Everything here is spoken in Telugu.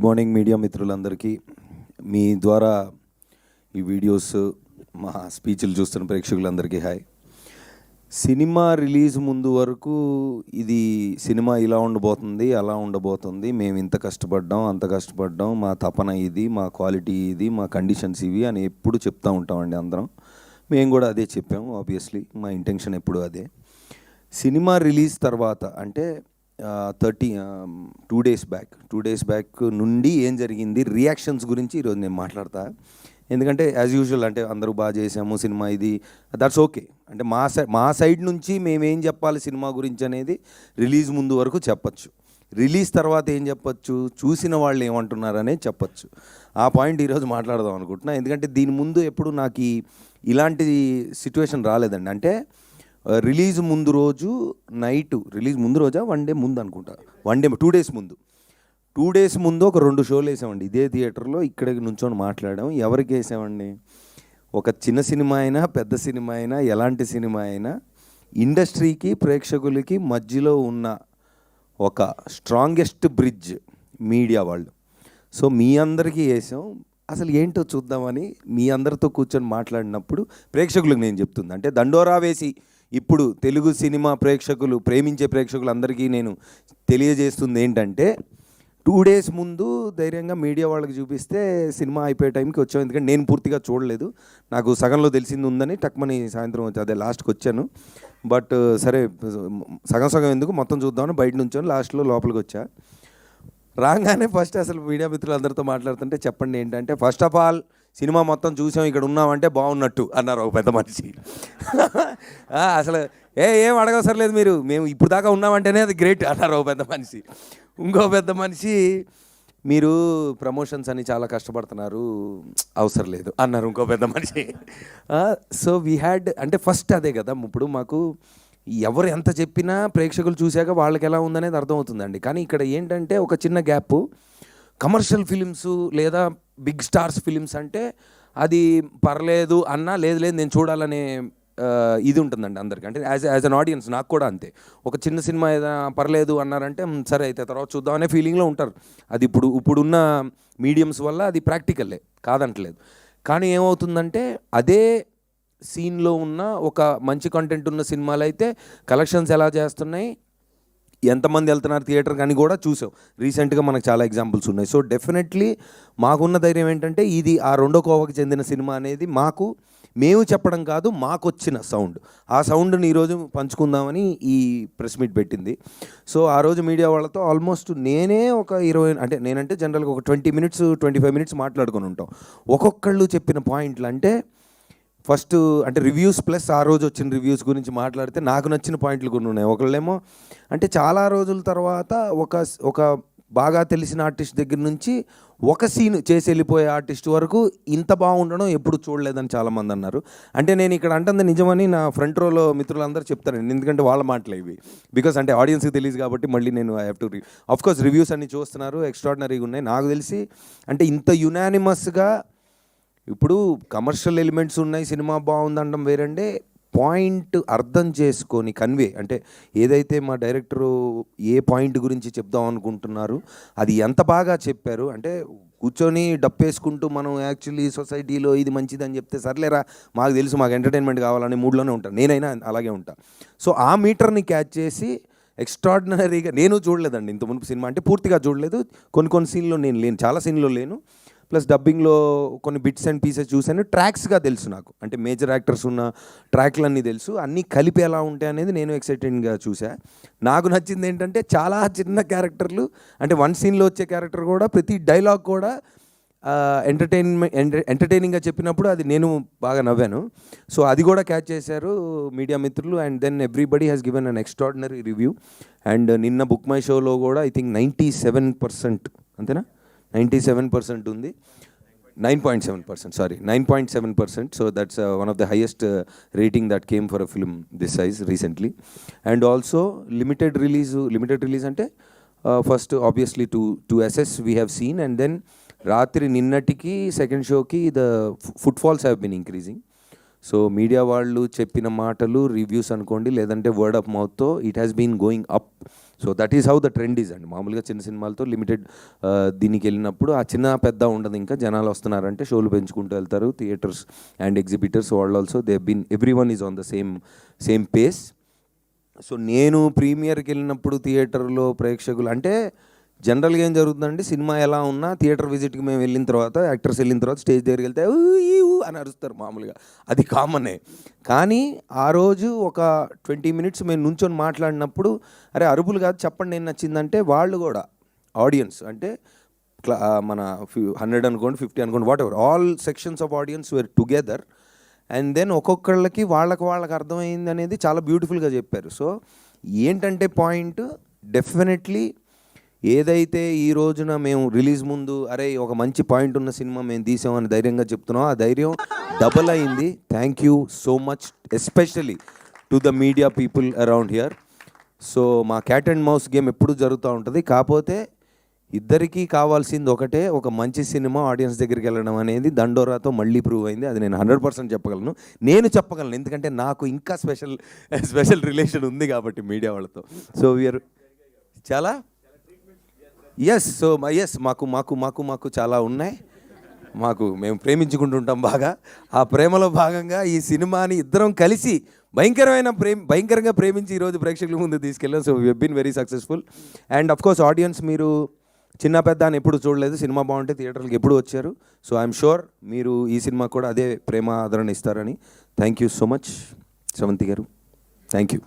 గుడ్ మార్నింగ్ మీడియా మిత్రులందరికీ. మీ ద్వారా ఈ వీడియోస్ మా స్పీచ్లు చూస్తున్న ప్రేక్షకులందరికీ హాయ్. సినిమా రిలీజ్ ముందు వరకు ఇది సినిమా ఇలా ఉండబోతుంది, అలా ఉండబోతుంది, మేము ఇంత కష్టపడ్డాం, అంత కష్టపడ్డాం, మా తపన ఇది, మా క్వాలిటీ ఇది, మా కండిషన్స్ ఇవి అని ఎప్పుడు చెప్తూ ఉంటామండి అందరం. మేము కూడా అదే చెప్పాము. ఆబ్వియస్లీ మా ఇంటెన్షన్ ఎప్పుడు అదే. సినిమా రిలీజ్ తర్వాత అంటే 2 డేస్ బ్యాక్ నుండి ఏం జరిగింది, రియాక్షన్స్ గురించి ఈరోజు నేను మాట్లాడతా. ఎందుకంటే యాజ్ యూజువల్ అంటే అందరూ బాగా చేసాము సినిమా, ఇది దట్స్ ఓకే. అంటే మా సైడ్ నుంచి మేమేం చెప్పాలి సినిమా గురించి అనేది రిలీజ్ ముందు వరకు చెప్పచ్చు. రిలీజ్ తర్వాత ఏం చెప్పచ్చు, చూసిన వాళ్ళు ఏమంటున్నారనే చెప్పచ్చు. ఆ పాయింట్ ఈరోజు మాట్లాడదాం అనుకుంటున్నా. ఎందుకంటే దీని ముందు ఎప్పుడు నాకు ఇలాంటి సిచ్యువేషన్ రాలేదండి. అంటే రిలీజ్ ముందు రోజు నైటు, రిలీజ్ ముందు రోజా 1 డే ముందు అనుకుంటా, 2 డేస్ ముందు, 2 డేస్ ముందు ఒక 2 షోలు వేసామండి ఇదే థియేటర్లో. ఇక్కడికి నుంచొని మాట్లాడాం. ఎవరికి వేసామండి? ఒక చిన్న సినిమా అయినా పెద్ద సినిమా అయినా ఎలాంటి సినిమా అయినా ఇండస్ట్రీకి ప్రేక్షకులకి మధ్యలో ఉన్న ఒక స్ట్రాంగెస్ట్ బ్రిడ్జ్ మీడియా వాళ్ళు. సో మీ అందరికీ వేసాం. అసలు ఏంటో చూద్దామని మీ అందరితో కూర్చొని మాట్లాడినప్పుడు ప్రేక్షకులకు నేను చెప్తుంది అంటే దండోరా వేసి ఇప్పుడు తెలుగు సినిమా ప్రేక్షకులు, ప్రేమించే ప్రేక్షకులందరికీ నేను తెలియజేస్తుంది ఏంటంటే 2 డేస్ ముందు ధైర్యంగా మీడియా వాళ్ళకి చూపిస్తే సినిమా అయిపోయే టైంకి వచ్చాం. ఎందుకంటే నేను పూర్తిగా చూడలేదు, నాకు సగంలో తెలిసింది ఉందని టక్మని సాయంత్రం వచ్చి అదే లాస్ట్కి వచ్చాను. బట్ సరే సగం ఎందుకు మొత్తం చూద్దామని బయట నుంచొని లాస్ట్లో లోపలికి వచ్చా. రాగానే ఫస్ట్ అసలు మీడియా మిత్రులందరితో మాట్లాడుతుంటే చెప్పండి ఏంటంటే, ఫస్ట్ ఆఫ్ ఆల్ సినిమా మొత్తం చూసాం, ఇక్కడ ఉన్నామంటే బాగున్నట్టు అన్నారు ఒక పెద్ద మనిషి. అసలు ఏం అడగవసరం లేదు మీరు, మేము ఇప్పుడు దాకా ఉన్నామంటేనే అది గ్రేట్ అన్నారు ఒక పెద్ద మనిషి. ఇంకో పెద్ద మనిషి, మీరు ప్రమోషన్స్ అని చాలా కష్టపడుతున్నారు, అవసరం లేదు అన్నారు ఇంకో పెద్ద మనిషి. సో వీ హ్యాడ్ అంటే ఫస్ట్ అదే కదా, ఇప్పుడు మాకు ఎవరు ఎంత చెప్పినా ప్రేక్షకులు చూశాక వాళ్ళకి ఎలా ఉందనేది అర్థమవుతుందండి. కానీ ఇక్కడ ఏంటంటే ఒక చిన్న గ్యాప్. కమర్షియల్ ఫిలిమ్స్ లేదా బిగ్ స్టార్స్ ఫిలిమ్స్ అంటే అది పర్లేదు అన్నా, లేదు నేను చూడాలనే ఇది ఉంటుందండి అందరికీ. అంటే యాజ్ అన్ ఆడియన్స్ నాకు కూడా అంతే. ఒక చిన్న సినిమా ఏదైనా పర్లేదు అన్నారంటే సరే అయితే తర్వాత చూద్దాం అనే ఫీలింగ్లో ఉంటారు. అది ఇప్పుడున్న మీడియమ్స్ వల్ల అది ప్రాక్టికల్లే, కాదంటలేదు. కానీ ఏమవుతుందంటే అదే సీన్లో ఉన్న ఒక మంచి కంటెంట్ ఉన్న సినిమాలు అయితే కలెక్షన్స్ ఎలా చేస్తున్నాయి, ఎంతమంది వెళ్తున్నారు థియేటర్ కానీ కూడా చూసాం. రీసెంట్గా మనకు చాలా ఎగ్జాంపుల్స్ ఉన్నాయి. సో డెఫినెట్లీ మాకున్న ధైర్యం ఏంటంటే ఇది ఆ రెండో కోవకి చెందిన సినిమా అనేది మేము చెప్పడం కాదు, మాకు వచ్చిన సౌండ్. ఆ సౌండ్ని ఈరోజు పంచుకుందామని ఈ ప్రెస్ మీట్ పెట్టింది. సో ఆ రోజు మీడియా వాళ్ళతో ఆల్మోస్ట్ నేనే ఒక 20 అంటే నేనంటే జనరల్గా ఒక 20 మినిట్స్ 25 మినిట్స్ మాట్లాడుకొని ఉంటాం. ఒక్కొక్కళ్ళు చెప్పిన పాయింట్లు అంటే ఫస్ట్ అంటే రివ్యూస్ ప్లస్ ఆ రోజు వచ్చిన రివ్యూస్ గురించి మాట్లాడితే నాకు నచ్చిన పాయింట్లు కొన్ని ఉన్నాయి. ఒకళ్ళేమో అంటే చాలా రోజుల తర్వాత ఒక బాగా తెలిసిన ఆర్టిస్ట్ దగ్గర నుంచి ఒక సీన్ చేసి వెళ్ళిపోయే ఆర్టిస్ట్ వరకు ఇంత బాగుండడం ఎప్పుడు చూడలేదని చాలామంది అన్నారు. అంటే నేను ఇక్కడ అంటుంది నిజమని నా ఫ్రంట్ రోలో మిత్రులందరూ చెప్తారండి, ఎందుకంటే వాళ్ళ మాటలు ఇవి. బికాస్ అంటే ఆడియన్స్కి తెలియదు కాబట్టి మళ్ళీ నేను I have to of course reviews అన్ని చూస్తున్నారు, ఎక్స్ట్రాడినరీగా ఉన్నాయి. నాకు తెలిసి అంటే ఇంత యునానిమస్గా ఇప్పుడు కమర్షియల్ ఎలిమెంట్స్ ఉన్నాయి, సినిమా బాగుందనడం వేరంటే పాయింట్ అర్థం చేసుకొని కన్వే అంటే ఏదైతే మా డైరెక్టరు ఏ పాయింట్ గురించి చెప్దాం అనుకుంటున్నారు అది ఎంత బాగా చెప్పారు. అంటే కూర్చొని డప్పేసుకుంటూ మనం యాక్చువల్లీ సొసైటీలో ఇది మంచిదని చెప్తే సర్లేరా మాకు తెలుసు, మాకు ఎంటర్టైన్మెంట్ కావాలనే మూడ్లోనే ఉంటాను, నేనైనా అలాగే ఉంటాను. సో ఆ మీటర్ని క్యాచ్ చేసి ఎక్స్ట్రాడినరీగా, నేను చూడలేదండి ఇంత మునుపు సినిమా, అంటే పూర్తిగా చూడలేదు, కొన్ని సీన్లో నేను లేను, చాలా సీన్లో లేను. ప్లస్ డబ్బింగ్లో కొన్ని బిట్స్ అండ్ పీసెస్ చూశాను. ట్రాక్స్గా తెలుసు నాకు, అంటే మేజర్ యాక్టర్స్ ఉన్న ట్రాక్లన్నీ తెలుసు, అన్నీ కలిపి ఎలా ఉంటాయి అనేది నేను ఎక్సైటెడ్గా చూసా. నాకు నచ్చింది ఏంటంటే చాలా చిన్న క్యారెక్టర్లు, అంటే 1 సీన్లో వచ్చే క్యారెక్టర్ కూడా ప్రతి డైలాగ్ కూడా ఎంటర్టైనింగ్గా చెప్పినప్పుడు అది నేను బాగా నవ్వాను. సో అది కూడా క్యాచ్ చేశారు మీడియా మిత్రులు. And then everybody has given an extraordinary review. And నిన్న బుక్ మై షోలో కూడా ఐ థింక్ 97% అంతేనా, 97% ఉంది, 9.7%, sorry 9.7%. So that's one of the highest rating that came for a film this size recently. And also limited release ante first obviously to assess we have seen, and then రాత్రి నిన్నటికి సెకండ్ షోకి the footfalls have been increasing. So media వాళ్ళు చెప్పిన మాటలు రివ్యూస్ అనుకోండి, లేదంటే వర్డ్ ఆఫ్ మౌత్తో it has been going up. So that is how the trend is అండి. మామూలుగా చిన్న సినిమాలతో లిమిటెడ్ దీనికి వెళ్ళినప్పుడు ఆ చిన్న పెద్ద ఉండదు, ఇంకా జనాలు వస్తున్నారంటే షోలు పెంచుకుంటూ వెళ్తారు. థియేటర్స్ అండ్ ఎగ్జిబిటర్స్ వాళ్ళు also they been everyone is on the same pace. So నేను ప్రీమియర్కి వెళ్ళినప్పుడు థియేటర్లో ప్రేక్షకులు అంటే జనరల్గా ఏం జరుగుతుందండి, సినిమా ఎలా ఉన్నా థియేటర్ విజిట్కి మేము వెళ్ళిన తర్వాత, యాక్టర్స్ వెళ్ళిన తర్వాత స్టేజ్ దగ్గరికి వెళ్తే ఊ అని అరుస్తారు మామూలుగా, అది కామనే. కానీ ఆ రోజు ఒక 20 minutes మేము నుంచొని మాట్లాడినప్పుడు అరే అరుపులు కాదు చెప్పండి ఏం నచ్చిందంటే, వాళ్ళు కూడా ఆడియన్స్ అంటే మన 100 అనుకోండి 50 అనుకోండి whatever, all sections of audience were together. And then ఒక్కొక్కళ్ళకి వాళ్ళకి అర్థమైంది అనేది చాలా బ్యూటిఫుల్గా చెప్పారు. సో ఏంటంటే పాయింట్, డెఫినెట్లీ ఏదైతే ఈ రోజున మేము రిలీజ్ ముందు అరే ఒక మంచి పాయింట్ ఉన్న సినిమా మేము తీసామని ధైర్యంగా చెప్తున్నాం, ఆ ధైర్యం డబల్ అయింది. Thank you so much especially to the media people around here. So మా క్యాట్ అండ్ మౌస్ గేమ్ ఎప్పుడు జరుగుతూ ఉంటుంది, కాకపోతే ఇద్దరికీ కావాల్సింది ఒకటే, ఒక మంచి సినిమా ఆడియన్స్ దగ్గరికి వెళ్ళడం అనేది దండోరాతో మళ్ళీ ప్రూవ్ అయింది. అది నేను 100% చెప్పగలను, ఎందుకంటే నాకు ఇంకా స్పెషల్ రిలేషన్ ఉంది కాబట్టి మీడియా వాళ్ళతో. సో వీఆర్ చాలా మాకు చాలా ఉన్నాయి. మేము ప్రేమించుకుంటుంటాం బాగా. ఆ ప్రేమలో భాగంగా ఈ సినిమాని ఇద్దరం కలిసి భయంకరంగా ప్రేమించి ఈరోజు ప్రేక్షకుల ముందు తీసుకెళ్ళాం. So we been very successful. And of course audience, మీరు చిన్న పెద్ద అని ఎప్పుడు చూడలేదు, సినిమా బాగుంటే థియేటర్కి ఎప్పుడు వచ్చారు. సో ఐఎమ్ షూర్ మీరు ఈ సినిమా కూడా అదే ప్రేమ ఆదరణ ఇస్తారని. Thank you so much Sravanthi గారు, థ్యాంక్ యూ.